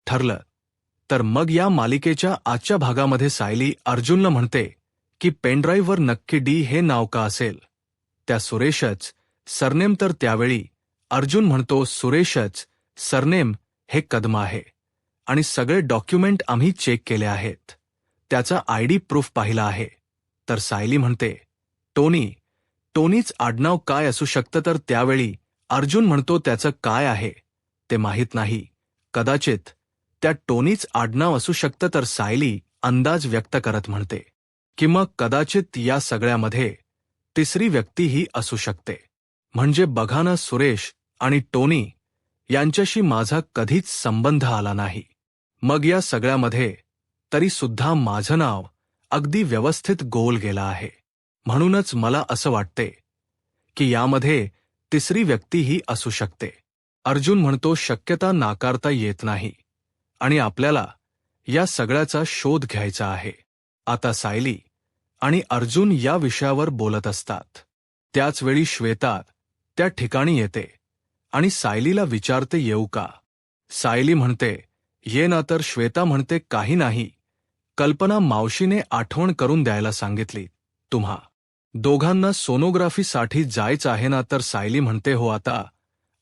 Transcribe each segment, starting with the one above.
ठरलं. तर मग या मालिकेच्या आजच्या भागामध्ये सायली अर्जुनला म्हणते की पेनड्राईव्हवर नक्की डी हे नाव का असेल, त्या सुरेशच सरनेम. तर त्यावेळी अर्जुन म्हणतो सुरेशच सरनेम हे कदम आहे आणि सगळे डॉक्युमेंट आम्ही चेक केले आहेत, त्याचा आयडी प्रूफ पाहिला आहे. तर सायली म्हणते टोनीच आडनाव काय असू शकतं. तर त्यावेळी अर्जुन म्हणतो त्याचं काय आहे ते माहीत नाही, कदाचित त्या टोनीच आडनाव असू शकतं. तर सायली अंदाज व्यक्त करत म्हणते की मग कदाचित या सगळ्यामध्ये तिसरी व्यक्तीही असू शकते. म्हणजे बघा ना, सुरेश आणि टोनी यांच्याशी माझा कधीच संबंध आला नाही. मग या सगळ्यामध्ये तरी सुद्धा माझं नाव अगदी व्यवस्थित गोल गेला आहे. म्हणूनच मला असं वाटते की यामध्ये तिसरी व्यक्तीही असू शकते. अर्जुन म्हणतो शक्यता नाकारता येत नाही आणि आपल्याला या सगळ्याचा शोध घ्यायचा आहे. आता सायली आणि अर्जुन या विषयावर बोलत असतात. त्याचवेळी श्वेता त्या ठिकाणी येते आणि सायलीला विचारते येऊ का. सायली म्हणते ये ना. तर श्वेता म्हणते काही नाही, कल्पना मावशीने आठवण करून द्यायला सांगितली. तुम्हा दोघांना सोनोग्राफीसाठी जायचं आहे ना. तर सायली म्हणते हो, आता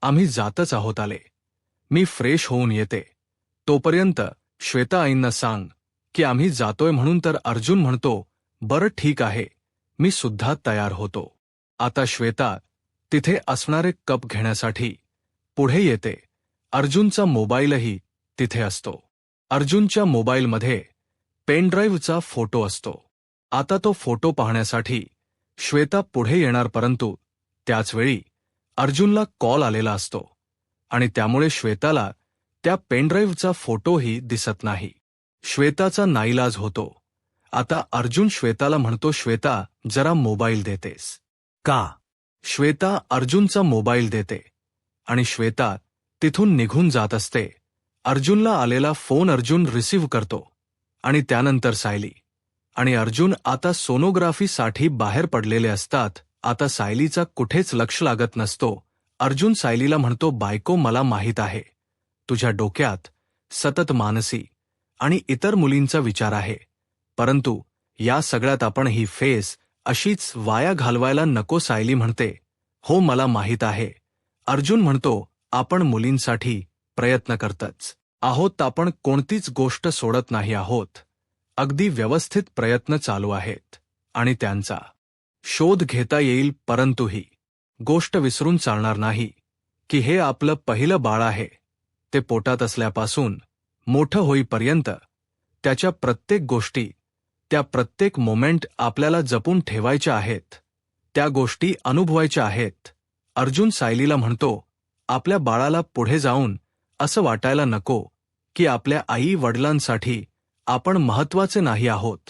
आम्ही जातच आहोत, आले मी फ्रेश होऊन येते, तोपर्यंत श्वेता आईंना सांग की आम्ही जातोय म्हणून. तर अर्जुन म्हणतो बरं ठीक आहे, मी सुद्धा तयार होतो. आता श्वेता तिथे असणारे कप घेण्यासाठी पुढे येते. अर्जुनचा मोबाईलही तिथे असतो. अर्जुनच्या मोबाईलमध्ये पेनड्राईव्हचा फोटो असतो. आता तो फोटो पाहण्यासाठी श्वेता पुढे येणार, परंतु त्याचवेळी अर्जुनला कॉल आलेला असतो आणि त्यामुळे श्वेताला त्या पेनड्राईव्हचा फोटोही दिसत नाही. श्वेताचा नाईलाज होतो. आता अर्जुन श्वेताला म्हणतो श्वेता जरा मोबाईल देतेस का. श्वेता अर्जुनचा मोबाईल देते आणि श्वेता तिथून निघून जात असते. अर्जुनला आलेला फोन अर्जुन रिसीव्ह करतो आणि त्यानंतर सायली आणि अर्जुन आता सोनोग्राफीसाठी बाहेर पडलेले असतात. आता सायलीचा कुठेच लक्ष लागत नसतो. अर्जुन सायलीला म्हणतो बायको, मला माहीत आहे तुझ्या डोक्यात सतत मानसी आणि इतर मुलींचा विचार आहे, परंतु या सगळ्यात आपण ही फेस अशीच वाया घालवायला नको. सायली म्हणते हो मला माहीत आहे. अर्जुन म्हणतो आपण मुलींसाठी प्रयत्न करतच आहोत, आपण कोणतीच गोष्ट सोडत नाही आहोत, अगदी व्यवस्थित प्रयत्न चालू आहेत आणि त्यांचा शोध घेता येईल. परंतु ही गोष्ट विसरून चालणार नाही की हे आपलं पहिलं बाळ आहे. ते पोटात असल्यापासून मोठं होईपर्यंत त्याच्या प्रत्येक गोष्टी, त्या प्रत्येक मोमेंट आपल्याला जपून ठेवायच्या आहेत, त्या गोष्टी अनुभवायच्या आहेत. अर्जुन सायलीला म्हणतो आपल्या बाळाला पुढे जाऊन असं वाटायला नको की आपल्या आई वडिलांसाठी आपण महत्त्वाचे नाही आहोत.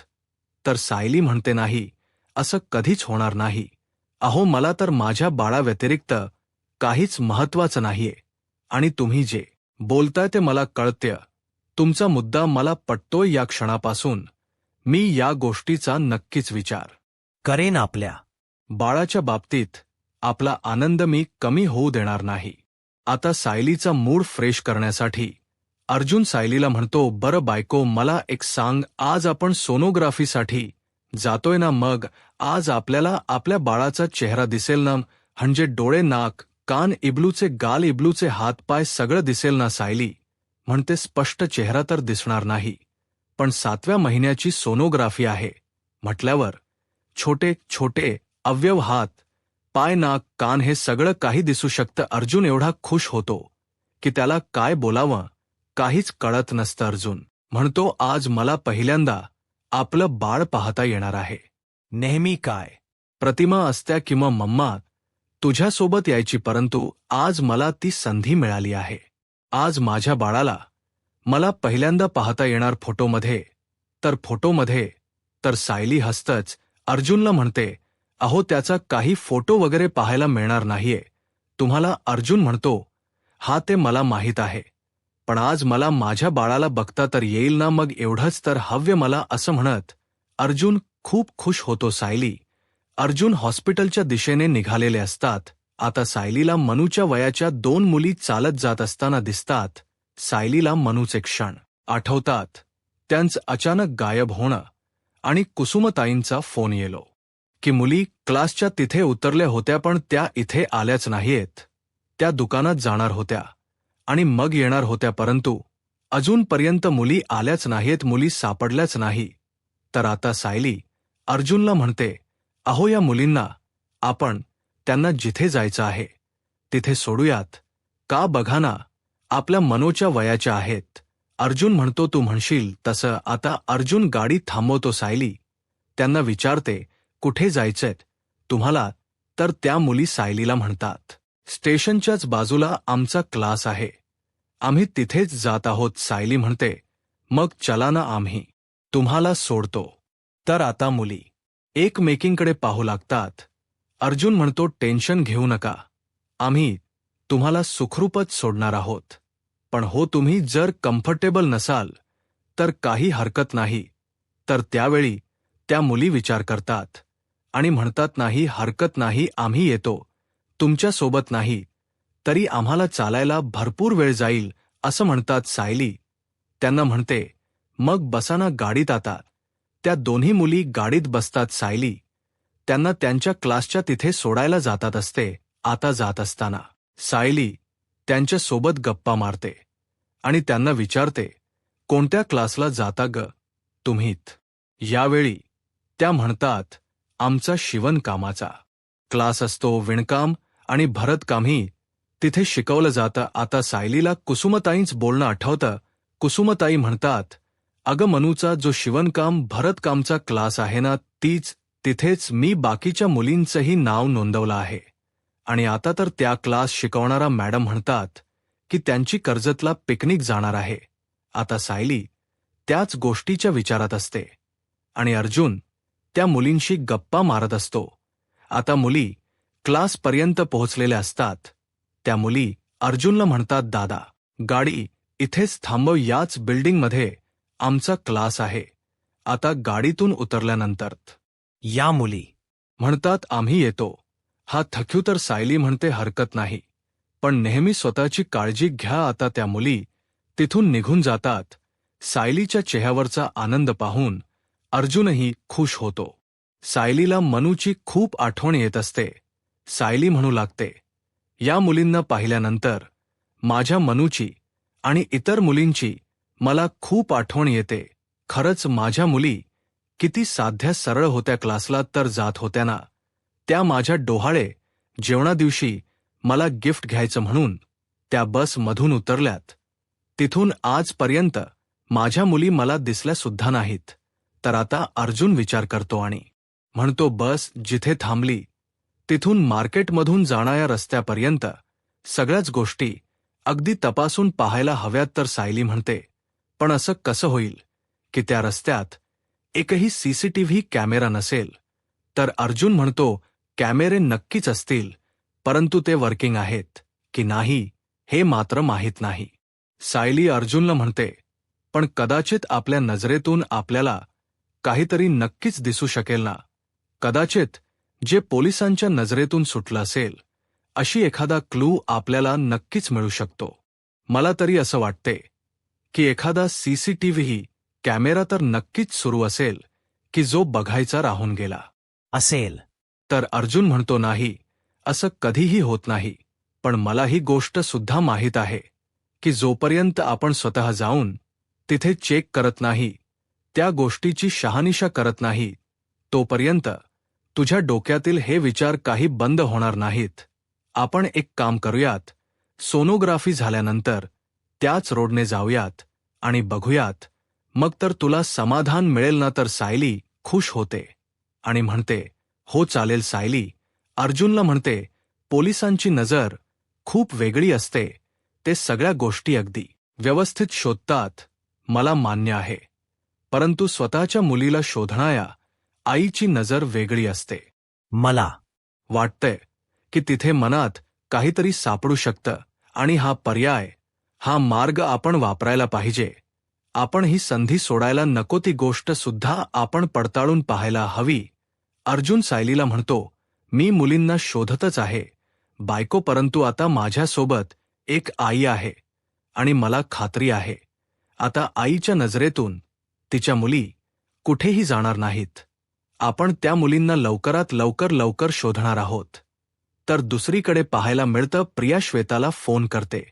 तर सायली म्हणते नाही, असं कधीच होणार नाही. अहो मला तर माझ्या बाळाव्यतिरिक्त काहीच महत्त्वाचं नाहीये आणि तुम्ही जे बोलताय ते मला कळतंय. तुमचा मुद्दा मला पटतोय. या क्षणापासून मी या गोष्टीचा नक्कीच विचार करेन. आपल्या बाळाच्या बाबतीत आपला आनंद मी कमी होऊ देणार नाही. आता सायलीचा मूड फ्रेश करण्यासाठी अर्जुन सायलीला म्हणतो बरं बायको, मला एक सांग, आज आपण सोनोग्राफीसाठी जातोय ना, मग आज आपल्याला आपल्या बाळाचा चेहरा दिसेल ना, म्हणजे डोळे, नाक, कान इब्लूचे, गाल इब्लूचे, हातपाय सगळं दिसेल ना. सायली म्हणते स्पष्ट चेहरा तर दिसणार नाही, पण 7व्या महिन्याची सोनोग्राफी आहे म्हटल्यावर छोटे छोटे अवयव, हात पाय, नाक, कान हे सगळं काही दिसू शकतं. अर्जुन एवढा खुश होतो की त्याला काय बोलावं काहीच कळत नसतं. अर्जुन म्हणतो आज मला पहिल्यांदा आपलं बाळ पाहता येणार आहे. नेहमी काय प्रतिमा असत्या किंवा मम्मा तुझ्यासोबत यायची, परंतु आज मला ती संधी मिळाली आहे. आज माझ्या बाळाला मला पहिल्यांदा पाहता येणार फोटोमध्ये. तर सायली हसतच अर्जुनला म्हणते अहो त्याचा काही फोटो वगैरे पाहायला मिळणार नाहीये तुम्हाला. अर्जुन म्हणतो हा ते मला माहीत आहे, पण आज मला माझ्या बाळाला बघता तर येईल ना, मग एवढंच तर हव्य मला, असं म्हणत अर्जुन खूप खुश होतो. सायली अर्जुन हॉस्पिटलच्या दिशेने निघालेले असतात. आता सायलीला मनूच्या वयाच्या 2 मुली चालत जात असताना दिसतात सायलीला मनूचे क्षण आठवतात, त्यांचं अचानक गायब होणं आणि कुसुमताईंचा फोन येलो की मुली क्लासच्या तिथे उतरल्या होत्या पण त्या इथे आल्याच नाहीयेत. त्या दुकानात जाणार होत्या आणि मग येणार होत्या परंतु अजूनपर्यंत मुली आल्याच नाहीत, मुली सापडल्याच नाही. तर आता सायली अर्जुनला म्हणते, अहो या मुलींना आपण त्यांना जिथे जायचं आहे तिथे सोडूयात का, बघा ना आपल्या मनोच्या वयाच्या आहेत. अर्जुन म्हणतो तू म्हणशील तसं. आता अर्जुन गाडी थांबवतो. सायली त्यांना विचारते कुठे जायचंय तुम्हाला, तर त्या मुली सायलीला म्हणतात स्टेशनच्याच बाजूला आमचा क्लास आहे, आम्ही तिथेच जात आहोत. सायली म्हणते मग चला ना आम्ही तुम्हाला सोडतो. तर आता मुली एकमेकींकडे पाहू लागतात. अर्जुन म्हणतो टेन्शन घेऊ नका, आम्ही तुम्हाला सुखरूपच सोडणार आहोत. पण हो तुम्ही जर कम्फर्टेबल नसाल तर काही हरकत नाही. तर त्यावेळी त्या मुली विचार करतात आणि म्हणतात नाही हरकत नाही, आम्ही येतो तुमच्या सोबत. नाही तरी आम्हाला चालायला भरपूर वेळ जाईल असं म्हणतात. सायली त्यांना म्हणते मग बसा ना गाडीत. आता त्या दोन्ही मुली गाडीत बसतात. सायली त्यांना त्यांच्या क्लासच्या तिथे सोडायला जातात असते. आता जात असताना सायली त्यांच्या सोबत गप्पा मारते आणि त्यांना विचारते कोणत्या क्लासला जाता ग तुम्हीत. यावेळी त्या म्हणतात आमचा शिवणकामाचा क्लास असतो, विणकाम आणि भरतकामही तिथे शिकवलं जातं. आता सायलीला कुसुमताईंच बोलणं आठवतं. कुसुमताई म्हणतात अगं मनूचा जो शिवणकाम भरतकामचा क्लास आहे ना, तीच तिथेच मी बाकीच्या मुलींचंही नाव नोंदवलं आहे. आणि आता तर त्या क्लास शिकवणारा मॅडम म्हणतात की त्यांची कर्जतला पिकनिक जाणार आहे. आता सायली त्याच गोष्टीच्या विचारात असते आणि अर्जुन त्या मुलींशी गप्पा मारत असतो. आता मुली क्लासपर्यंत पोहोचलेल्या असतात. त्या मुली अर्जुनला म्हणतात दादा गाडी इथेच थांबव, याच बिल्डिंगमध्ये आमचा क्लास आहे. आता गाडीतून उतरल्यानंतर या मुली म्हणतात आम्ही येतो. हा थक्यू. तर सायली म्हणते हरकत नाही, पण नेहमी स्वतःची काळजी घ्या. आता त्या मुली तिथून निघून जातात. सायलीच्या चेहऱ्यावरचा आनंद पाहून अर्जुनही खुश होतो. सायलीला मनूची खूप आठवण येत असते. सायली म्हणू लागते या मुलींना पाहिल्यानंतर माझ्या मनूची आणि इतर मुलींची मला खूप आठवण येते. खरंच माझ्या मुली किती साध्या सरळ होत्या, क्लासला तर जात होत्या ना, त्या माझ्या डोहाळे जेवणादिवशी मला गिफ्ट घ्यायचं म्हणून त्या बसमधून उतरल्यात. तिथून आजपर्यंत माझ्या मुली मला दिसल्या सुद्धा नाहीत. तर आता अर्जुन विचार करतो आणि म्हणतो बस जिथे थांबली तिथून मार्केटमधून जाणाऱ्या रस्त्यापर्यंत सगळ्याच गोष्टी अगदी तपासून पाहायला हव्यात. तर सायली म्हणते पण असं कसं होईल की त्या रस्त्यात एकही सीसीटीव्ही कॅमेरा नसेल. तर अर्जुन म्हणतो कॅमेरे नक्कीच असतील, परंतु ते वर्किंग आहेत की नाही हे मात्र माहीत नाही. सायली अर्जुनला म्हणते पण कदाचित आपल्या नजरेतून आपल्याला काहीतरी नक्कीच दिसू शकेल ना, कदाचित जे पोलिसांच्या नजरेतून सुटलं असेल अशी एखादा क्लू आपल्याला नक्कीच मिळू शकतो. मला तरी असं वाटते की एखादा सीसीटीव्ही कॅमेरा तर नक्कीच सुरू असेल की जो बघायचा राहून गेला असेल. तर अर्जुन म्हणतो नाही, असं कधीही होत नाही. पण मला ही गोष्ट सुद्धा माहीत आहे की जोपर्यंत आपण स्वतः जाऊन तिथे चेक करत नाही, त्या गोष्टीची शहानिशा करत नाही, तोपर्यंत तुझ्या डोक्यातील हे विचार काही बंद होणार नाहीत. आपण एक काम करूयात, सोनोग्राफी झाल्यानंतर त्याच रोडने जाऊयात आणि बघूयात, मग तर तुला समाधान मिळेल ना. तर सायली खुश होते आणि म्हणते हो चालेल. सायली अर्जुनला म्हणते पोलिसांची नजर खूप वेगळी असते, ते सगळ्या गोष्टी अगदी व्यवस्थित शोधतात, मला मान्य आहे. परंतु स्वतःच्या मुलीला शोधणाऱ्या आईची नजर वेगळी असते. मला वाटतंय की तिथे मनात काहीतरी सापडू शकतं आणि हा पर्याय, हा मार्ग आपण वापरायला पाहिजे. आपण ही संधी सोडायला नको, ती गोष्ट सुद्धा आपण पडताळून पाहायला हवी. अर्जुन सायलीला म्हणतो मी मुलींना शोधतच आहे बायको, परंतु आता माझ्यासोबत एक आई आहे आणि मला खात्री आहे आता आईच्या नजरेतून तिच्या मुली कुठेही जाणार नाहीत. आपण त्या मुलींना लवकर शोधणार आहोत. तर दुसरीकडे पाहायला मिळतं प्रिया श्वेताला फोन करते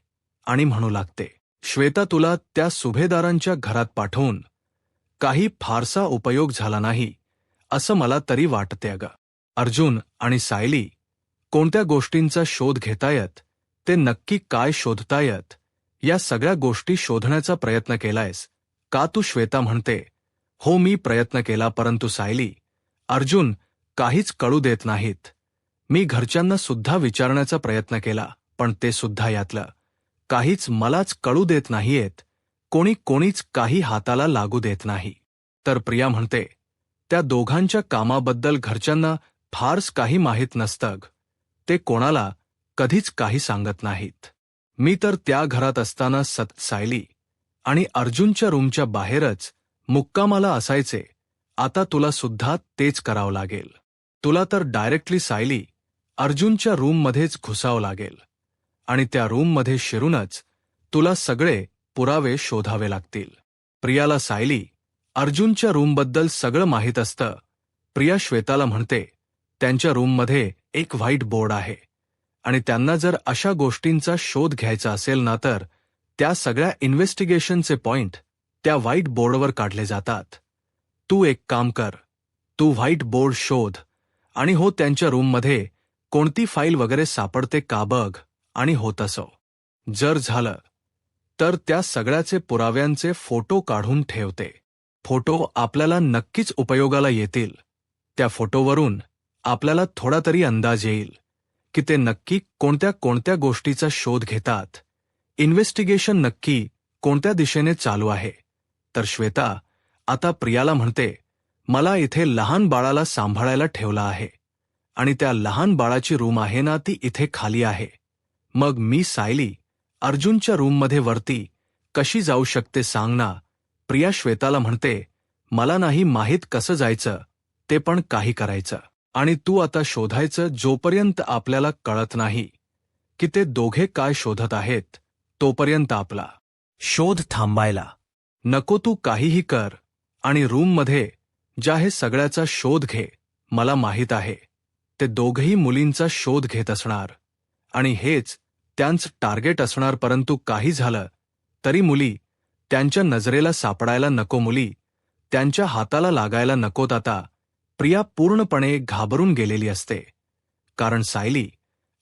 आणि म्हणू लागते, श्वेता तुला त्या सुभेदारांच्या घरात पाठवून काही फारसा उपयोग झाला नाही असं मला तरी वाटते अगं. अर्जुन आणि सायली कोणत्या गोष्टींचा शोध घेतायत, ते नक्की काय शोधतायत, या सगळ्या गोष्टी शोधण्याचा प्रयत्न केलायस का तू? श्वेता म्हणते, हो मी प्रयत्न केला, परंतु सायली, अर्जुन काहीच कळू देत नाहीत. मी घरच्यांना सुद्धा विचारण्याचा प्रयत्न केला, पण ते सुद्धा यातलं काहीच मलाच कळू देत नाहीयेत. कोणीच काही हाताला लागू देत नाही. तर प्रिया म्हणते, त्या दोघांच्या कामाबद्दल घरच्यांना फारस काही माहीत नसतं. ते कोणाला कधीच काही सांगत नाहीत. मी तर त्या घरात असताना सायली आणि अर्जुनच्या रूमच्या बाहेरच मुक्कामाला असायचे. आता तुला सुद्धा तेच करावं लागेल. तुला तर डायरेक्टली सायली अर्जुनच्या रूममध्येच घुसावं लागेल आणि त्या रूममध्ये शिरूनच तुला सगळे पुरावे शोधावे लागतील. प्रियाला सायली अर्जुनच्या रूमबद्दल सगळं माहीत असतं. प्रिया श्वेताला म्हणते, त्यांच्या रूममध्ये एक व्हाईट बोर्ड आहे आणि त्यांना जर अशा गोष्टींचा शोध घ्यायचा असेल ना, तर त्या सगळ्या इन्व्हेस्टिगेशनचे पॉइंट त्या व्हाईट बोर्डवर काढले जातात. तू एक काम कर, तू व्हाईट बोर्ड शोध आणि हो त्यांच्या रूममध्ये कोणती फाईल वगैरे सापडते का बघ, आणि होत असो जर झालं तर त्या सगळ्याचे पुराव्यांचे फोटो काढून ठेवते. फोटो आपल्याला नक्कीच उपयोगाला येतील. त्या फोटोवरून आपल्याला थोडा तरी अंदाज येईल की ते नक्की कोणत्या गोष्टीचा शोध घेतात. इन्व्हेस्टिगेशन नक्की कोणत्या दिशेने चालू आहे. तर श्वेता आता प्रियाला म्हणते, मला इथे लहान बाळाला सांभाळायला ठेवलं आहे आणि त्या लहान बाळाची रूम आहे ना, ती इथे खाली आहे. मग मी सायली अर्जुनच्या रूममध्ये वरती कशी जाऊ शकते सांग ना? प्रिया श्वेताला म्हणते, मला नाही माहीत कसं जायचं, ते पण काही करायचं आणि तू आता शोधायचं जोपर्यंत आपल्याला कळत नाही की ते दोघे काय शोधत आहेत, तोपर्यंत आपला शोध थांबायला नको. तू काहीही कर आणि रूममध्ये ज्या हे सगळ्याचा शोध घे. मला माहीत आहे ते दोघेही मुलींचा शोध घेत असणार आणि हेच त्यांचं टार्गेट असणार, परंतु काही झालं तरी मुली त्यांच्या नजरेला सापडायला नको, मुली त्यांच्या हाताला लागायला नकोत. आता प्रिया पूर्णपणे घाबरून गेलेली असते, कारण सायली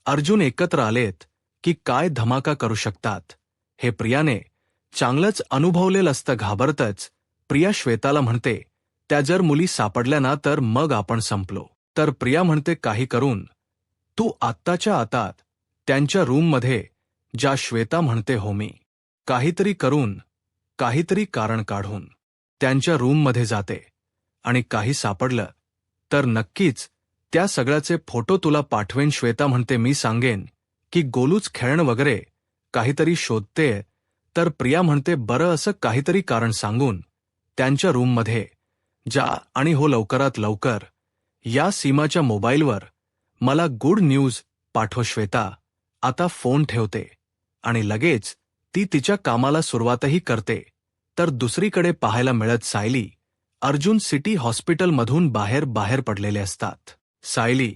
अर्जुन एकत्र आलेत की काय धमाका करू शकतात हे प्रियाने चांगलंच अनुभवलेलं असतं. घाबरतच प्रिया श्वेताला म्हणते, त्या जर मुली सापडल्या ना, तर मग आपण संपलो. तर प्रिया म्हणते, काही करून तू आत्ताच्या आतात त्यांच्या रूममध्ये ज्या. श्वेता म्हणते, हो मी काहीतरी करून, काहीतरी कारण काढून त्यांच्या रूममध्ये जाते आणि काही सापडलं तर नक्कीच त्या सगळ्याचे फोटो तुला पाठवेन. श्वेता म्हणते, मी सांगेन की गोलूच खेळणं वगैरे काहीतरी शोधते. तर प्रिया म्हणते, बरं असं काहीतरी कारण सांगून त्यांच्या रूममध्ये जा आणि हो लवकरात लवकर या सीमाच्या मोबाईलवर मला गुड न्यूज पाठव. श्वेता आता फोन ठेवते आणि लगेच ती तिच्या कामाला सुरुवातही करते. तर दुसरीकडे पाहायला मिळत सायली अर्जुन सिटी हॉस्पिटलमधून बाहेर पडलेले असतात. सायली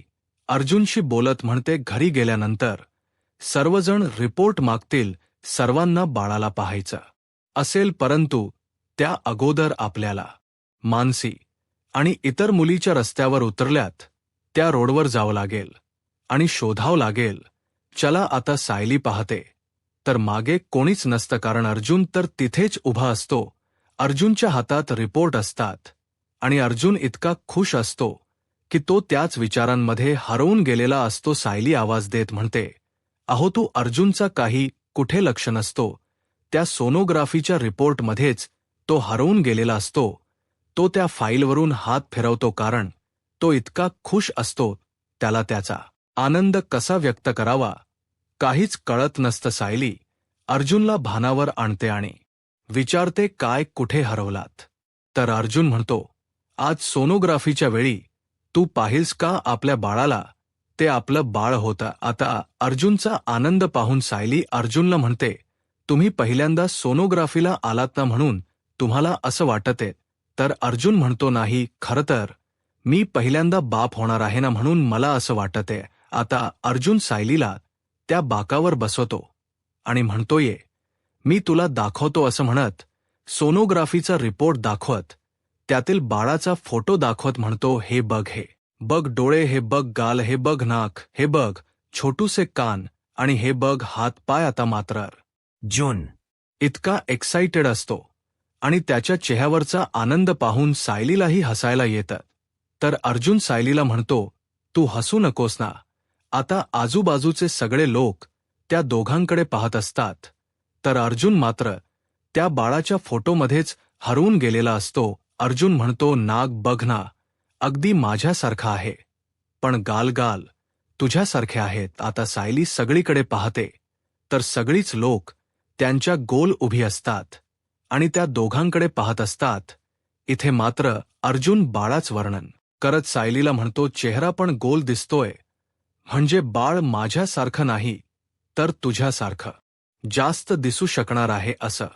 अर्जुनशी बोलत म्हणते, घरी गेल्यानंतर सर्वजण रिपोर्ट मागतील, सर्वांना बाळाला पाहायचं असेल, परंतु त्या अगोदर आपल्याला मानसी आणि इतर मुलीच्या रस्त्यावर उतरल्यात त्या रोडवर जावं लागेल आणि शोधावं लागेल. चला आता सायली पाहते तर मागे कोणीच नसतं, कारण अर्जुन तर तिथेच उभा असतो. अर्जुनच्या हातात रिपोर्ट असतात आणि अर्जुन इतका खुश असतो की तो त्याच विचारांमध्ये हरवून गेलेला असतो. सायली आवाज देत म्हणते, अहो तू अर्जुनचा काही कुठे लक्ष नसतो, त्या सोनोग्राफीच्या रिपोर्टमध्येच तो हरवून गेलेला असतो. तो त्या फाईलवरून हात फिरवतो, कारण तो इतका खुश असतो, त्याला त्याचा आनंद कसा व्यक्त करावा काहीच कळत नसतं. सायली अर्जुनला भानावर आणते आणि विचारते, काय कुठे हरवलात? तर अर्जुन म्हणतो, आज सोनोग्राफीच्या वेळी तू पाहिलस का आपल्या बाळाला? ते आपलं बाळ होतं. आता अर्जुनचा आनंद पाहून सायली अर्जुनला म्हणते, तुम्ही पहिल्यांदा सोनोग्राफीला आलात ना म्हणून तुम्हाला असं वाटते. तर अर्जुन म्हणतो नाही, खरं तर मी पहिल्यांदा बाप होणार आहे ना म्हणून मला असं वाटते. आता अर्जुन सायलीला त्या बाकावर बसवतो आणि म्हणतो, ये मी तुला दाखवतो असं म्हणत सोनोग्राफीचा रिपोर्ट दाखवत त्यातील बाळाचा फोटो दाखवत म्हणतो, हे बघ, हे बघ डोळे, हे बघ गाल, हे बघ नाक, हे बघ छोटूसे कान आणि हे बघ हात पाय. आता मात्र अर्जुन इतका एक्साइटेड असतो आणि त्याच्या चेहऱ्यावरचा आनंद पाहून सायलीलाही हसायला येतं. तर अर्जुन सायलीला म्हणतो, तू हसू नकोस ना. आता आजूबाजूचे सगळे लोक त्या दोघांकडे पाहत असतात. तर अर्जुन मात्र त्या बाळाच्या फोटोमध्येच हरवून गेलेला असतो. अर्जुन म्हणतो, नाक बघ ना, अगदी माझ्यासारखा आहे, पण गाल गाल तुझ्यासारखे आहेत. आता सायली सगळीकडे पाहते तर सगळीच लोक त्यांच्या गोल उभी असतात आणि त्या दोघांकडे पाहत असतात. इथे मात्र अर्जुन बाळाच वर्णन करत सायलीला म्हणतो, चेहरा पण गोल दिसतोय, म्हणजे बाळ माझ्यासारखं नाही तर तुझ्यासारखं जास्त दिसू शकणार आहे असं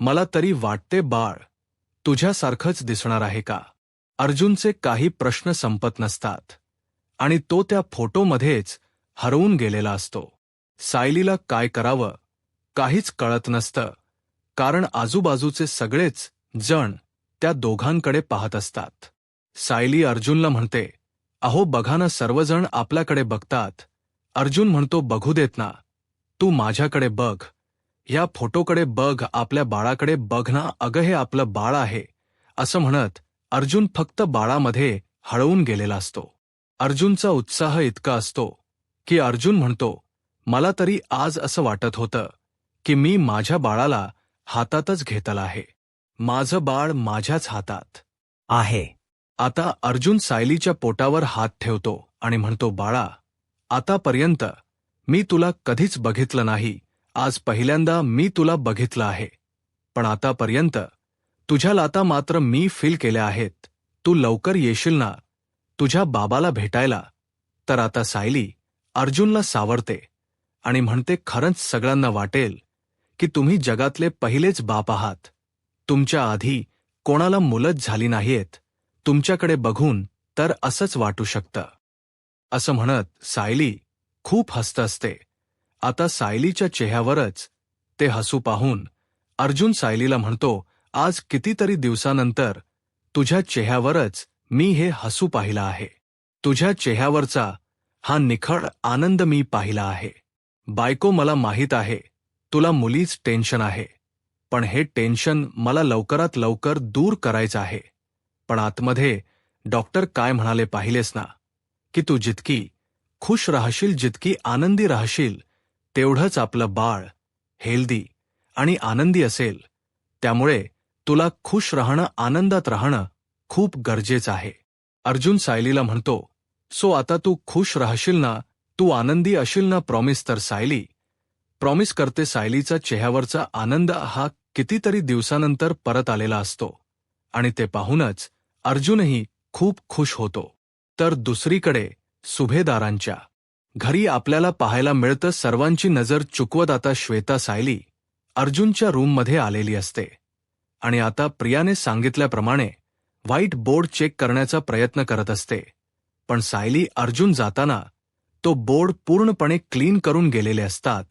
मला तरी वाटते. बाळ तुझ्यासारखंच दिसणार आहे का? अर्जुनचे काही प्रश्न संपत नसतात आणि तो त्या फोटोमध्येच हरवून गेलेला असतो. सायलीला काय करावं काहीच कळत नसतं, कारण आजूबाजूचे सगळेच जण त्या दोघांकडे पाहत असतात. सायली अर्जुनला म्हणते, अहो बघा ना, सर्वजण आपल्याकडे बघतात. अर्जुन म्हणतो, बघू देत ना, तू माझ्याकडे बघ, या फोटोकडे बघ, आपल्या बाळाकडे बघ ना. अगं हे आपलं बाळ आहे असं म्हणत अर्जुन फक्त बाळामध्ये हरवून गेलेला असतो. अर्जुनचा उत्साह इतका असतो की अर्जुन म्हणतो, मला तरी आज असं वाटत होतं की मी माझ्या बाळाला हातातच घेतलं आहे. माझं बाळ माझ्याच हातात आहे. आता अर्जुन सायलीच्या पोटावर हात ठेवतो आणि म्हणतो, बाळा, आतापर्यंत मी तुला कधीच बघितलं नाही, आज पहिल्यांदा मी तुला बघितलं आहे. पण आतापर्यंत तुझ्या लाता मात्र मी फील केल्या आहेत. तू लवकर येशील ना तुझ्या बाबाला भेटायला? तर आता सायली अर्जुनला सावरते आणि म्हणते, खरंच सगळ्यांना वाटेल की तुम्ही जगातले पहिलेच बाप आहात. तुमच्या आधी कोणाला मुलंच झाली नाहीत. तुमच्याकडे बघून तर असंच वाटू शकतं. असं म्हणत सायली खूप हसत असते. आता सायलीच्या चेहऱ्यावरच ते हसू पाहून अर्जुन सायलीला म्हणतो, आज कितीतरी दिवसानंतर तुझ्या चेहऱ्यावरच मी हे हसू पाहिलं आहे. तुझ्या चेहऱ्यावरचा हा निखळ आनंद मी पाहिला आहे. बायको, मला माहीत आहे तुला मुलीच टेन्शन आहे, पण हे टेन्शन मला लवकरात लवकर दूर करायचं आहे. पण आतमध्ये डॉक्टर काय म्हणाले पाहिलेस ना, की तू जितकी खुश राहशील, जितकी आनंदी राहशील, तेवढंच आपलं बाळ हेल्दी आणि आनंदी असेल. त्यामुळे तुला खुश राहणं, आनंदात राहणं खूप गरजेचं आहे. अर्जुन सायलीला म्हणतो, सो आता तू खुश राहशील ना, तू आनंदी असशील ना, प्रॉमिस? तर सायली प्रॉमिस करते. सायलीचा चेहऱ्यावरचा आनंद हा कितीतरी दिवसानंतर परत आलेला असतो आणि ते पाहूनच अर्जुनही खूप खुश होतो. तर दुसरीकडे सुभेदारांच्या घरी आपल्याला पाहायला मिळतं सर्वांची नजर चुकवत आता श्वेता सायली अर्जुनच्या रूममध्ये आलेली असते आणि आता प्रियाने सांगितल्याप्रमाणे व्हाईट बोर्ड चेक करण्याचा प्रयत्न करत असते. पण सायली अर्जुन जाताना तो बोर्ड पूर्णपणे क्लीन करून गेलेले असतात.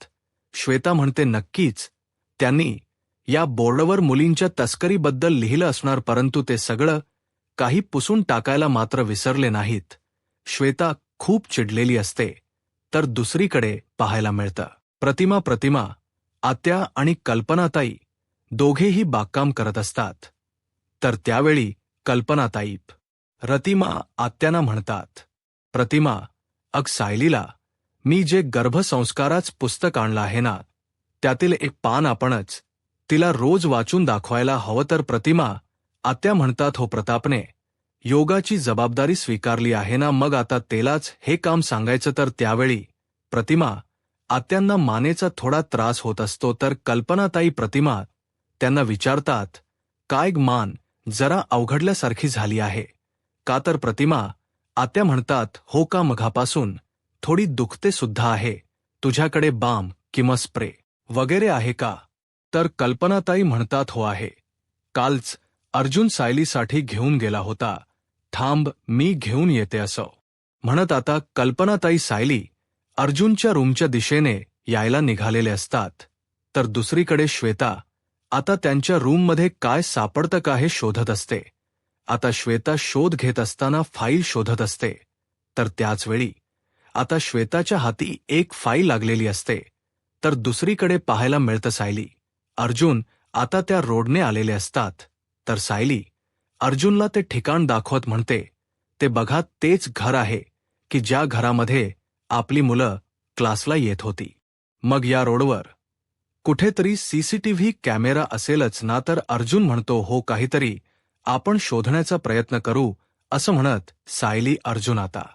श्वेता म्हणते, नक्कीच त्यांनी या बोर्डवर मुलींच्या तस्करीबद्दल लिहिलं असणार, परंतु ते सगळं काही पुसून टाकायला मात्र विसरले नाहीत. श्वेता खूप चिडलेली असते. तर दुसरीकडे पाहायला मिळतं प्रतिमा, आत्या आणि कल्पनाताई दोघेही बागकाम करत असतात. तर त्यावेळी कल्पनाताई प्रतिमा आत्यांना म्हणतात, प्रतिमा, अग सायलीला मी जे गर्भसंस्काराचं पुस्तक आणलं आहे ना, त्यातील एक पान आपणच तिला रोज वाचून दाखवायला हवं. तर प्रतिमा आत्या म्हणतात, हो प्रतापने योगाची जबाबदारी स्वीकारली आहे ना, मग आता तेलाच हे काम सांगायचं. तर त्यावेळी प्रतिमा आत्यांना मानेचा थोडा त्रास होत असतो. तर कल्पनाताई प्रतिमा त्यांना विचारतात, काय मान जरा अवघडल्यासारखी झाली आहे का? तर प्रतिमा आत्या म्हणतात, हो का, मघापासून थोडी दुखते सुद्धा आहे. तुझ्याकडे बाम किंवा स्प्रे वगैरे आहे का? तर कल्पनाताई म्हणतात हो आहे. कालच अर्जुन सायलीसाठी घेऊन गेला होता. थांब मी घेऊन येते असं म्हणत आता कल्पनाताई सायली अर्जुनच्या रूमच्या दिशेने यायला निघालेले असतात. तर दुसरीकडे श्वेता आता त्यांच्या रूममध्ये काय सापडतं का हे शोधत असते. आता श्वेता शोध घेत असताना फाईल शोधत असते. तर त्याचवेळी आता श्वेताच्या हाती एक फाईल लागलेली असते. तर दुसरीकडे पाहायला मिळतं सायली अर्जुन आता त्या रोडने आलेले असतात. तर सायली अर्जुनला ते ठिकाण दाखवत म्हणते, ते बघा तेच घर आहे की ज्या घरामध्ये आपली मुलं क्लासला येत होती. मग या रोडवर कुठेतरी सीसीटीव्ही कॅमेरा असेलच ना. तर अर्जुन म्हणतो हो काहीतरी आपण शोधण्याचा प्रयत्न करू असं म्हणत सायली अर्जुन आता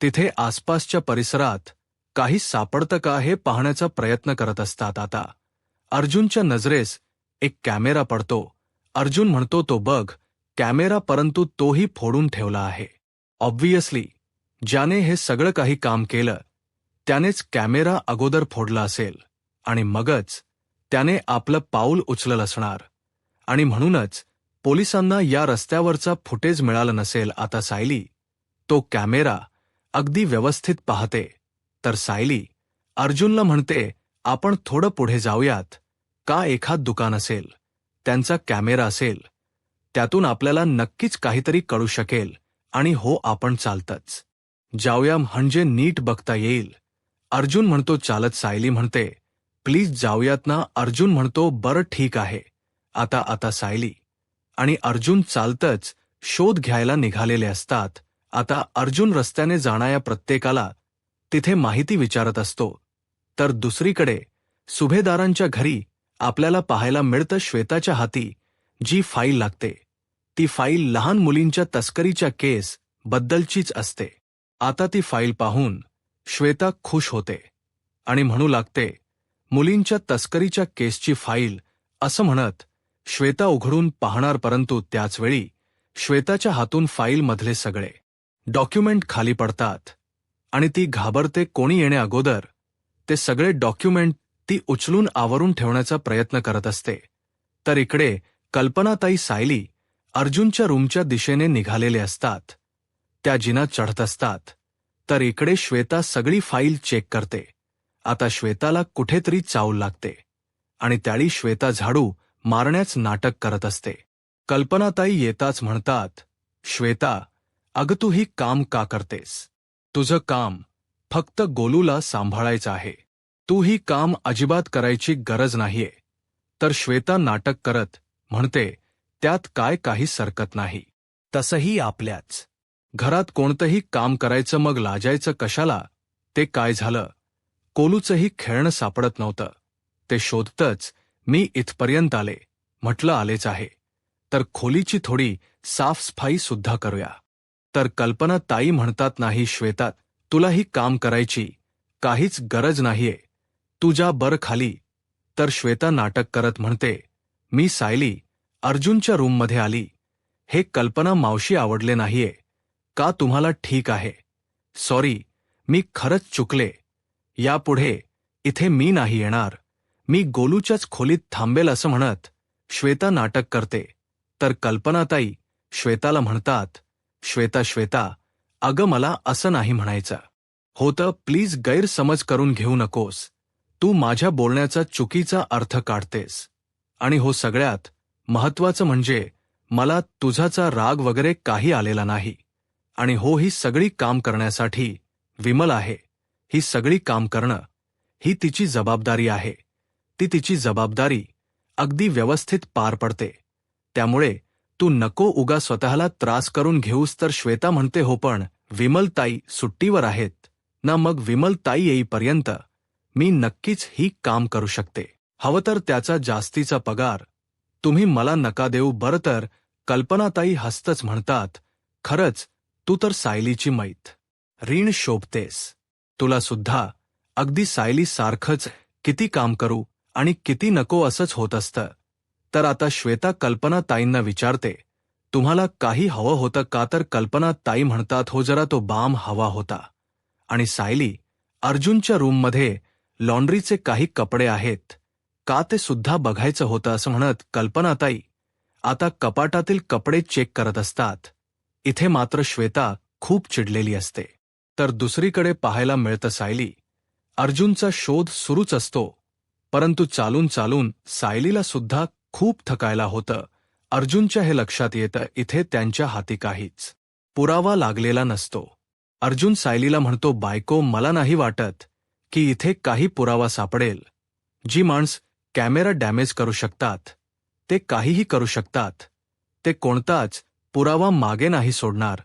तिथे आसपासच्या परिसरात काही सापडतं का हे पाहण्याचा प्रयत्न करत असतात. आता अर्जुनच्या नजरेस एक कॅमेरा पडतो. अर्जुन म्हणतो तो बघ कॅमेरा, परंतु तोही फोडून ठेवला आहे. ऑब्व्हियसली ज्याने हे सगळं काही काम केलं त्यानेच कॅमेरा अगोदर फोडला असेल आणि मगच त्याने आपलं पाऊल उचललं असणार आणि म्हणूनच पोलिसांना या रस्त्यावरचा फुटेज मिळालं नसेल. आता सायली तो कॅमेरा अगदी व्यवस्थित पाहते. तर सायली अर्जुनला म्हणते आपण थोडं पुढे जाऊयात का, एखाद दुकान असेल, त्यांचा कॅमेरा असेल, त्यातून आपल्याला नक्कीच काहीतरी कळू शकेल. आणि हो आपण चालतच जाऊया म्हणजे नीट बघता येईल. अर्जुन म्हणतो चालत. सायली म्हणते प्लीज जाऊयात ना. अर्जुन म्हणतो बरं ठीक आहे. आता सायली आणि अर्जुन चालतच शोध घ्यायला निघालेले असतात. आता अर्जुन रस्त्याने जाणाऱ्या प्रत्येकाला तिथे माहिती विचारत असतो. तर दुसरीकडे सुभेदारांच्या घरी आपल्याला पाहायला मिळतं श्वेताच्या हाती जी फाईल लागते ती फाईल लहान मुलींच्या तस्करीच्या केस बद्दलचीच असते. आता ती फाईल पाहून श्वेता खुश होते आणि म्हणू लागते मुलींच्या तस्करीच्या केसची फाईल असं म्हणत श्वेता उघडून पाहणार. परंतु त्याचवेळी श्वेताच्या हातून फाईलमधले सगळे डॉक्युमेंट खाली पडतात आणि ती घाबरते. कोणी येण्या अगोदर ते सगळे डॉक्युमेंट ती उचलून आवरून ठेवण्याचा प्रयत्न करत असते. तर इकडे कल्पनाताई सायली अर्जुनच्या रूमच्या दिशेने निघालेले असतात. त्या जिना चढत असतात. तर इकडे श्वेता सगळी फाईल चेक करते. आता श्वेताला कुठेतरी चावल लागते आणि त्याळी श्वेता झाडू मारण्याच नाटक करत असते. कल्पनाताई येताच म्हणतात श्वेता अगं तू ही काम का करतेस? तुझं काम फक्त गोलूला सांभाळायचं आहे. तू ही काम अजिबात करायची गरज नाहीये. तर श्वेता नाटक करत म्हणते त्यात काय काही सरकत नाही. तसंही आपल्याच घरात कोणतंही काम करायचं मग लाजायचं कशाला? ते काय झालं कोलूचंही खेळणं सापडत नव्हतं. ते शोधतच मी इथपर्यंत आले. म्हटलं आलेच आहे तर खोलीची थोडी साफसफाई सुद्धा करूया. तर कल्पना ताई म्हणतात नाही श्वेता तुला ही काम करायची काहीच गरज नाहीये. तू जा बर खाली. तर श्वेता नाटक करत म्हणते मी सायली अर्जुनच्या रूममध्ये आली. हे कल्पना मावशी आवडले नाहीये का तुम्हाला? ठीक आहे सॉरी मी खरंच चुकले. यापुढे इथे मी नाही येणार. मी गोलूच्याच खोलीत थांबेल असं म्हणत श्वेता नाटक करते. तर कल्पनाताई श्वेताला म्हणतात श्वेता अगं मला असं नाही म्हणायचं होतं. प्लीज गैरसमज करून घेऊ नकोस. तू माझ्या बोलण्याचा चुकीचा अर्थ काढतेस. आणि हो सगळ्यात महत्त्वाचं म्हणजे मला तुझाचा राग वगैरे काही आलेला नाही. आणि हो ही सगळी काम करण्यासाठी विमल आहे. ही सगळी काम करणं ही तिची जबाबदारी आहे. ती तिची जबाबदारी अगदी व्यवस्थित पार पडते. त्यामुळे तू नको उगा स्वतःला त्रास करून घेऊस. तर श्वेता म्हणते हो पण विमलताई सुट्टीवर आहेत ना. मग विमलताई येईपर्यंत मी नक्कीच ही काम करू शकते. हवं तर त्याचा जास्तीचा पगार तुम्ही मला नका देऊ बरं. तर कल्पनाताई हसतच म्हणतात खरंच तू तर सायलीची रीण शोभतेस. तुला सुद्धा अगदी सायली सारखंच किती काम करू आणि किती नको असंच होत असतं. तर आता श्वेता कल्पनाताईंना विचारते तुम्हाला काही हवं होतं का? तर कल्पनाताई म्हणतात हो जरा तो बाम हवा होता. आणि सायली अर्जुनच्या रूममध्ये लॉन्ड्रीचे काही कपडे आहेत का ते सुद्धा बघायचं होतं असं म्हणत कल्पनाताई आता कपाटातील कपडे चेक करत असतात. इथे मात्र श्वेता खूप चिडलेली असते. तर दुसरीकडे पाहायला मिळतं सायली. अर्जुनचा शोध सुरूच असतो, परंतु चालून चालून सायलीला सुद्धा खूप थकायला होतं. अर्जुनच्या हे लक्षात येतं इथे त्यांच्या हाती काहीच पुरावा लागलेला नसतो. अर्जुन सायलीला म्हणतो, बायको, मला नाही वाटत की इथे काही पुरावा सापडेल. जी माणसं कॅमेरा डॅमेज करू शकतात ते काहीही करू शकतात. ते कोणताच पुरावा मागे नाही सोडणार.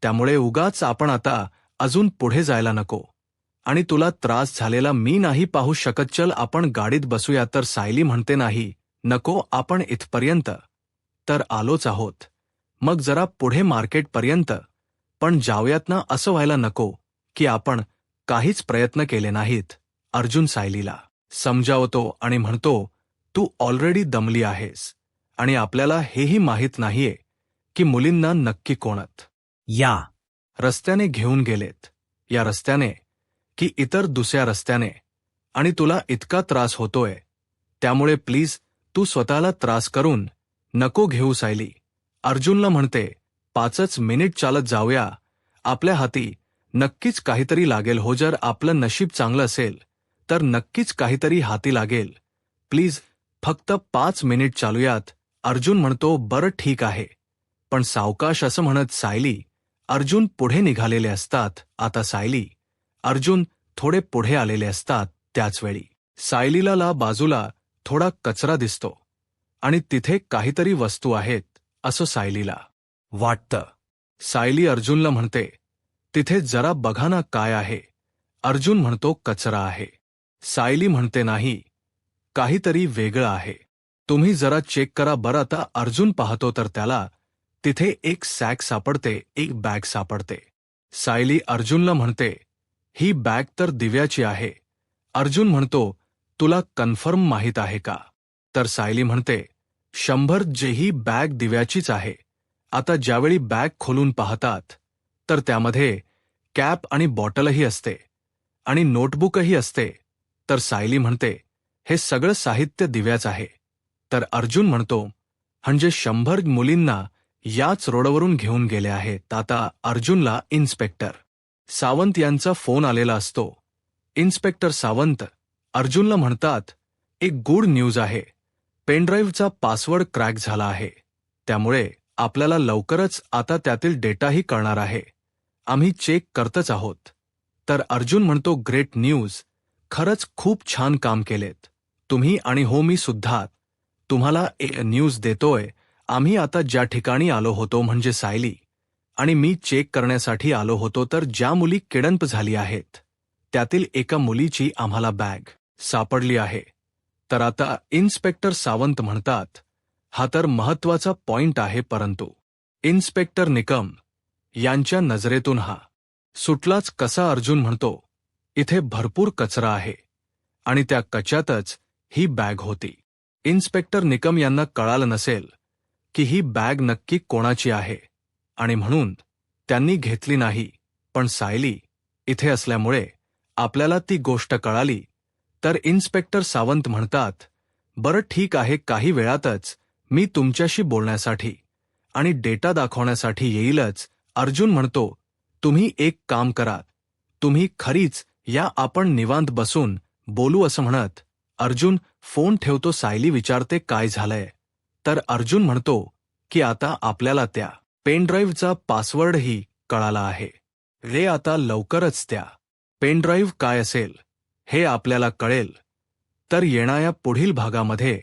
त्यामुळे उगाच आपण आता अजून पुढे जायला नको. आणि तुला त्रास झालेला मी नाही पाहू शकत. चल आपण गाडीत बसूया. तर सायली म्हणते, नाही नको, आपण इथपर्यंत तर आलोच आहोत. मग जरा पुढे मार्केटपर्यंत पण जाऊयात ना. असं व्हायला नको की आपण काहीच प्रयत्न केले नाहीत. अर्जुन सायलीला समजावतो आणि म्हणतो, तू ऑलरेडी दमली आहेस आणि आपल्याला हेही माहीत नाहीये की मुलींना नक्की कोणत या रस्त्याने घेऊन गेलेत. या रस्त्याने की इतर दुसऱ्या रस्त्याने. आणि तुला इतका त्रास होतोय त्यामुळे प्लीज तू स्वतःला त्रास करून नको घेऊ. सायली अर्जुनला म्हणते, 5 मिनिट चालत जाऊया. आपल्या हाती नक्कीच काहीतरी लागेल हो. जर आपलं नशीब चांगलं असेल तर नक्कीच काहीतरी हाती लागेल. प्लीज फक्त 5 मिनिट चालूयात. अर्जुन म्हणतो, बरं ठीक आहे, पण सावकाश. असं म्हणत सायली अर्जुन पुढे निघालेले असतात. आता सायली अर्जुन थोडे पुढे आलेले असतात. त्याचवेळी सायलीला बाजूला थोडा कचरा दिसतो आणि तिथे काहीतरी वस्तू आहेत असं सायलीला वाटतं. सायली अर्जुनला म्हणते, तिथे जरा बघा ना काय आहे. अर्जुन म्हणतो, कचरा आहे. सायली म्हणते, नाही, काहीतरी वेगळं आहे. तुम्ही जरा चेक करा बरं. आता अर्जुन पाहतो तर त्याला तिथे एक सॅक सापडते, एक बॅग सापडते. सायली अर्जुनला म्हणते, ही बॅग तर दिव्याची आहे. अर्जुन म्हणतो, तुला कन्फर्म माहीत आहे का? तर सायली म्हणते, 100% ही बॅग दिव्याचीच आहे. आता ज्यावेळी बॅग खोलून पाहतात तर त्यामध्ये कॅप आणि बॉटलही असते आणि नोटबुकही असते. तर सायली म्हणते, हे सगळं साहित्य दिव्याच आहे. तर अर्जुन म्हणतो, म्हणजे 100 मुलींना याच रोडवरून घेऊन गेले आहेत. आता अर्जुनला इन्स्पेक्टर सावंत यांचा फोन आलेला असतो. इन्स्पेक्टर सावंत अर्जुनला म्हणतात, एक गुड न्यूज आहे. पेनड्राईव्हचा पासवर्ड क्रॅक झाला आहे. त्यामुळे आपल्याला लवकरच आता त्यातील डेटाही कळणार आहे. आम्ही चेक करतच आहोत. तर अर्जुन म्हणतो, ग्रेट न्यूज, खरंच खूप छान काम केलेत तुम्ही. आणि हो, मी सुद्धा तुम्हाला एक न्यूज देतोय. आम्ही आता ज्या ठिकाणी आलो होतो म्हणजे सायली आणि मी चेक करण्यासाठी आलो होतो, तर ज्या मुली किडनप झाली आहेत त्यातील एका मुलीची आम्हाला बॅग सापडली आहे. तर आता इन्स्पेक्टर सावंत म्हणतात, हा तर महत्त्वाचा पॉइंट आहे. परंतु इन्स्पेक्टर निकम यांच्या नजरेतून हा सुटलाच कसा? अर्जुन म्हणतो, इथे भरपूर कचरा आहे आणि त्या कच्यातच ही बॅग होती. इन्स्पेक्टर निकम यांना कळालं नसेल की ही बॅग नक्की कोणाची आहे आणि म्हणून त्यांनी घेतली नाही. पण सायली इथे असल्यामुळे आपल्याला ती गोष्ट कळाली. तर इन्स्पेक्टर सावंत म्हणतात, बरं ठीक आहे, काही वेळातच मी तुमच्याशी बोलण्यासाठी आणि डेटा दाखवण्यासाठी येईलच. अर्जुन म्हणतो, तुम्ही एक काम करा, तुम्ही खरीच या, आपण निवांत बसून बोलू. असं म्हणत अर्जुन फोन ठेवतो. सायली विचारते, काय झालंय? तर अर्जुन म्हणतो की आता आपल्याला त्या पेनड्राईव्हचा पासवर्डही कळाला आहे रे. आता लवकरच त्या पेनड्राईव्ह काय असेल हे आपल्याला कळेल. तर येणाऱ्या पुढील भागामध्ये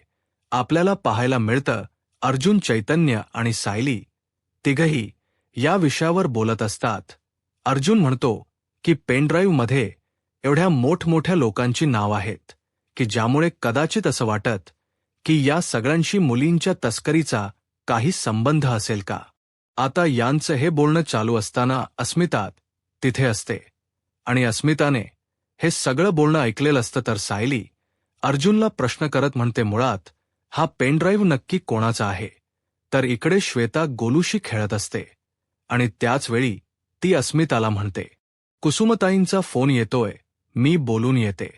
आपल्याला पाहायला मिळतं अर्जुन, चैतन्य आणि सायली तिघही या विषयावर बोलत असतात. अर्जुन म्हणतो की पेनड्राईव्हमध्ये एवढ्या मोठमोठ्या लोकांची नाव आहेत की ज्यामुळे कदाचित असं वाटत की या सगळ्यांशी मुलींच्या तस्करीचा काही संबंध असेल का? आता यांचं हे बोलणं चालू असताना अस्मिता तिथे असते आणि अस्मिताने हे सगळं बोलणं ऐकलेलं असतं. तर सायली अर्जुनला प्रश्न करत म्हणते, मुळात हा पेनड्राईव्ह नक्की कोणाचा आहे? तर इकडे श्वेता गोलूशी खेळत असते आणि त्याच वेळी ती अस्मिताला म्हणते, कुसुमताईंचा फोन येतोय, मी बोलून येते.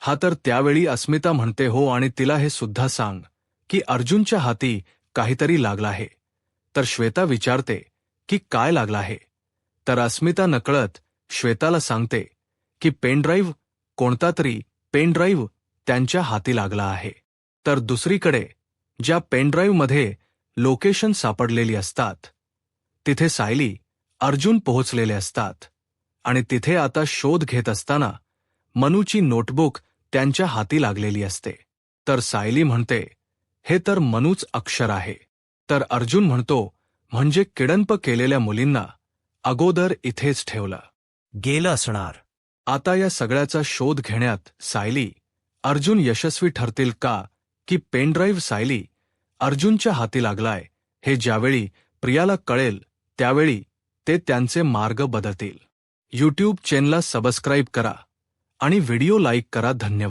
हा तर त्यावेळी अस्मिता म्हणते हो आणि तिला हे सुद्धा सांग की अर्जुनच्या हाती काहीतरी लागलं आहे. तर श्वेता विचारते की काय लागलं आहे. तर अस्मिता नकळत श्वेताला सांगते की पेनड्राईव्ह, कोणता तरी पेनड्राईव्ह त्यांच्या हाती लागला आहे. तर दुसरीकडे ज्या पेनड्राईव्हमध्ये लोकेशन सापडलेली असतात तिथे सायली, अर्जुन पोहोचलेले असतात आणि तिथे आता शोध घेत असताना मनूची नोटबुक त्यांच्या हाती लागलेली असते. तर सायली म्हणते हे तर मनूच अक्षर आहे. तर अर्जुन म्हणतो म्हणजे किडनप केलेल्या मुलींना अगोदर इथेच ठेवलं गेलं असणार. आता या सगळ्याचा शोध घेण्यात सायली, अर्जुन यशस्वी ठरतील का की पेनड्राईव्ह सायली, अर्जुनच्या हाती लागलाय हे ज्यावेळी प्रियाला कळेल त्यावेळी ते त्यांचे मार्ग बदलतील. यूट्यूब चॅनलला सबस्क्राईब करा आणि व्हिडिओ लाईक करा. धन्यवाद.